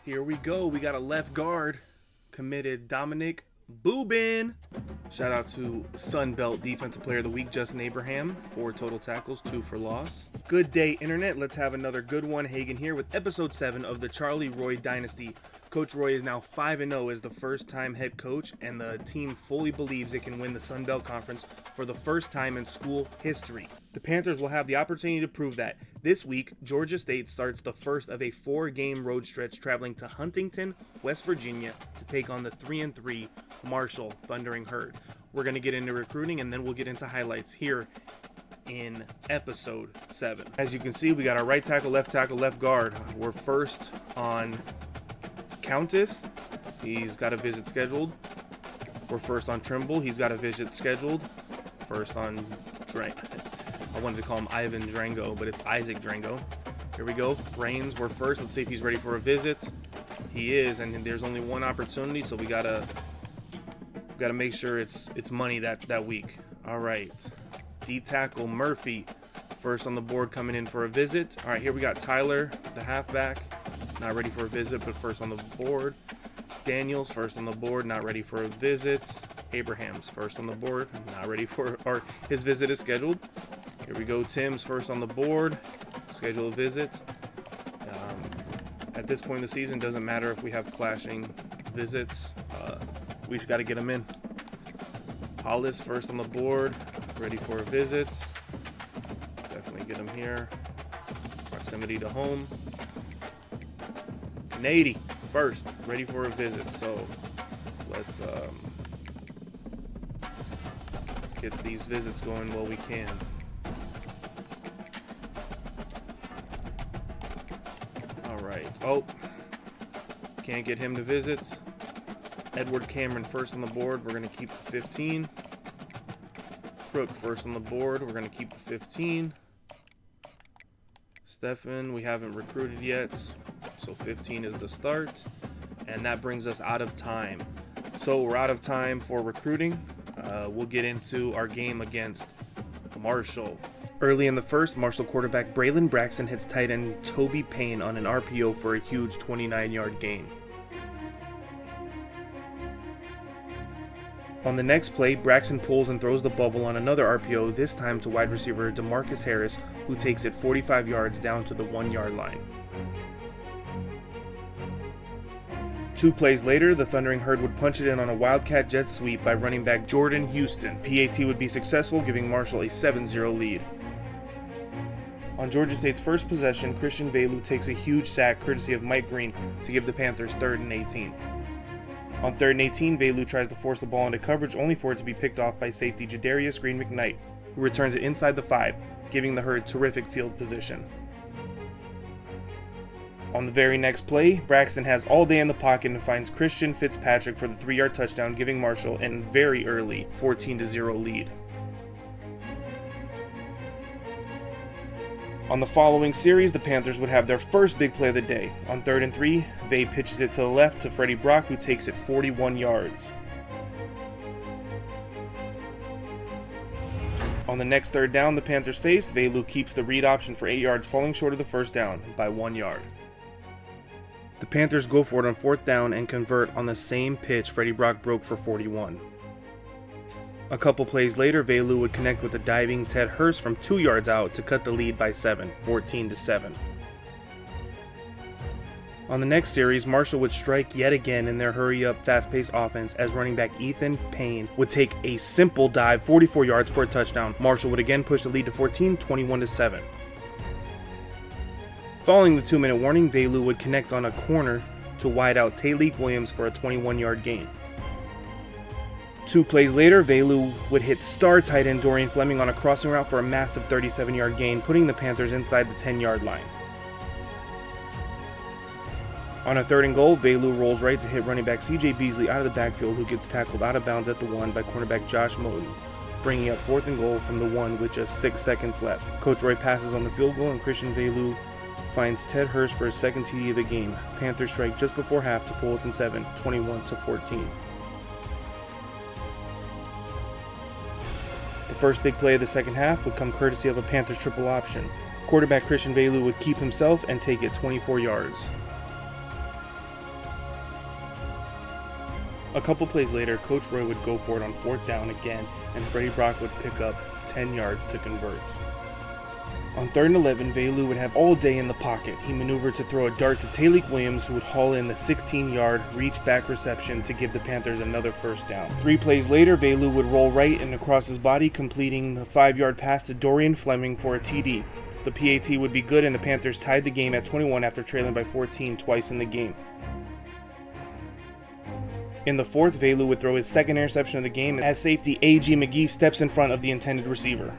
Here we go. We got a left guard committed, Dominic Boobin. Shout out to Sunbelt Defensive Player of the Week, Justin Abraham. 4 total tackles, 2 for loss. Good day, Internet. Let's have another good one. Hagan here with episode 7 of the Charley Roy Dynasty. Coach Roy is now 5-0 as the first-time head coach, and the team fully believes it can win the Sunbelt Conference for the first time in school history. The Panthers will have the opportunity to prove that. This week, Georgia State starts the first of a 4-game road stretch traveling to Huntington, West Virginia to take on the 3-3 Marshall Thundering Herd. We're going to get into recruiting, and then we'll get into highlights here in episode 7. As you can see, we got our right tackle, left guard. We're first on Countess. He's got a visit scheduled. We're first on Trimble. He's got a visit scheduled. First on I wanted to call him Ivan Drango, but it's Isaac Drango. Here we go. Reigns, we're first. Let's see if he's ready for a visit. He is, and there's only one opportunity, so we gotta make sure it's money that week. All right. D tackle Murphy, first on the board, coming in for a visit. All right, here we got Tyler, the halfback, not ready for a visit, but first on the board. Daniels, first on the board, not ready for a visit. Abraham's first on the board, not ready for, or his visit is scheduled. Here we go. Tim's first on the board, schedule a visit. At this point in the season, doesn't matter if we have clashing visits. We've got to get them in. Hollis first on the board, ready for a visit. Definitely get him here. Proximity to home. Nady first, ready for a visit. So let's get these visits going while we can. All right. Oh, can't get him to visit. Edward Cameron first on the board. We're going to keep the 15. Crook first on the board. We're going to keep the 15. Stefan, we haven't recruited yet, so 15 is the start. And that brings us out of time. So we're out of time for recruiting. We'll get into our game against Marshall. Early in the first, Marshall quarterback Braylon Braxton hits tight end Toby Payne on an RPO for a huge 29-yard gain. On the next play, Braxton pulls and throws the bubble on another RPO, this time to wide receiver DeMarcus Harris, who takes it 45 yards down to the 1-yard line. 2 plays later, the Thundering Herd would punch it in on a Wildcat jet sweep by running back Jordan Houston. PAT would be successful, giving Marshall a 7-0 lead. On Georgia State's first possession, Christian Velu takes a huge sack courtesy of Mike Green to give the Panthers 3rd and 18. On 3rd and 18, Velu tries to force the ball into coverage, only for it to be picked off by safety Jadarius Green McKnight, who returns it inside the 5, giving the Herd terrific field position. On the very next play, Braxton has all day in the pocket and finds Christian Fitzpatrick for the 3-yard touchdown, giving Marshall a very early 14-0 lead. On the following series, the Panthers would have their first big play of the day. On 3rd and 3, Vay pitches it to the left to Freddie Brock, who takes it 41 yards. On the next 3rd down the Panthers faced, Velu keeps the read option for 8 yards, falling short of the first down by 1 yard. The Panthers go for it on 4th down and convert on the same pitch Freddie Brock broke for 41. A couple plays later, Velu would connect with a diving Ted Hurst from 2 yards out to cut the lead by 7, 14-7. On the next series, Marshall would strike yet again in their hurry-up, fast-paced offense as running back Ethan Payne would take a simple dive 44 yards for a touchdown. Marshall would again push the lead to 14, 21-7. Following the 2-minute warning, Velu would connect on a corner to wide out Tayleek Williams for a 21-yard gain. 2 plays later, Velu would hit star tight end Dorian Fleming on a crossing route for a massive 37-yard gain, putting the Panthers inside the 10-yard line. On a 3rd and goal, Velu rolls right to hit running back CJ Beasley out of the backfield, who gets tackled out of bounds at the 1 by cornerback Josh Moten, bringing up 4th and goal from the 1 with just 6 seconds left. Coach Roy passes on the field goal, and Christian Velu finds Ted Hurst for his second TD of the game. Panthers strike just before half to pull within 7, 21-14. The first big play of the second half would come courtesy of a Panthers triple option. Quarterback Christian Velu would keep himself and take it 24 yards. A couple plays later, Coach Roy would go for it on 4th down again, and Freddie Brock would pick up 10 yards to convert. On 3rd and 11, Velu would have all day in the pocket. He maneuvered to throw a dart to Tayleek Williams, who would haul in the 16-yard reach-back reception to give the Panthers another 1st down. 3 plays later, Velu would roll right and across his body, completing the 5-yard pass to Dorian Fleming for a TD. The PAT would be good, and the Panthers tied the game at 21 after trailing by 14 twice in the game. In the 4th, Velu would throw his 2nd interception of the game as safety A.G. McGee steps in front of the intended receiver.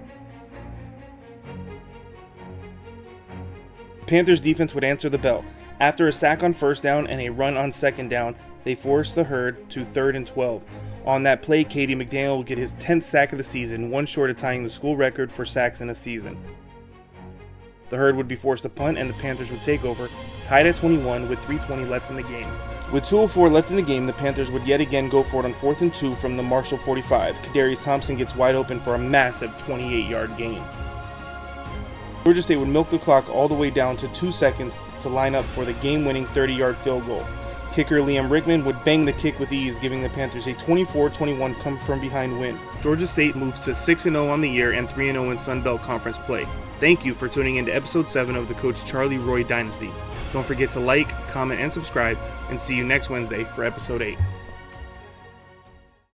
Panthers defense would answer the bell. After a sack on 1st down and a run on 2nd down, they forced the Herd to 3rd and 12. On that play, Katie McDaniel would get his 10th sack of the season, one short of tying the school record for sacks in a season. The Herd would be forced to punt, and the Panthers would take over, tied at 21 with 3:20 left in the game. With 2:04 left in the game, the Panthers would yet again go for it on 4th and 2 from the Marshall 45. Kadarius Thompson gets wide open for a massive 28-yard gain. Georgia State would milk the clock all the way down to 2 seconds to line up for the game-winning 30-yard field goal. Kicker Liam Rickman would bang the kick with ease, giving the Panthers a 24-21 come-from-behind win. Georgia State moves to 6-0 on the year and 3-0 in Sun Belt Conference play. Thank you for tuning in to Episode 7 of the Coach Charley Roy Dynasty. Don't forget to like, comment, and subscribe, and see you next Wednesday for Episode 8.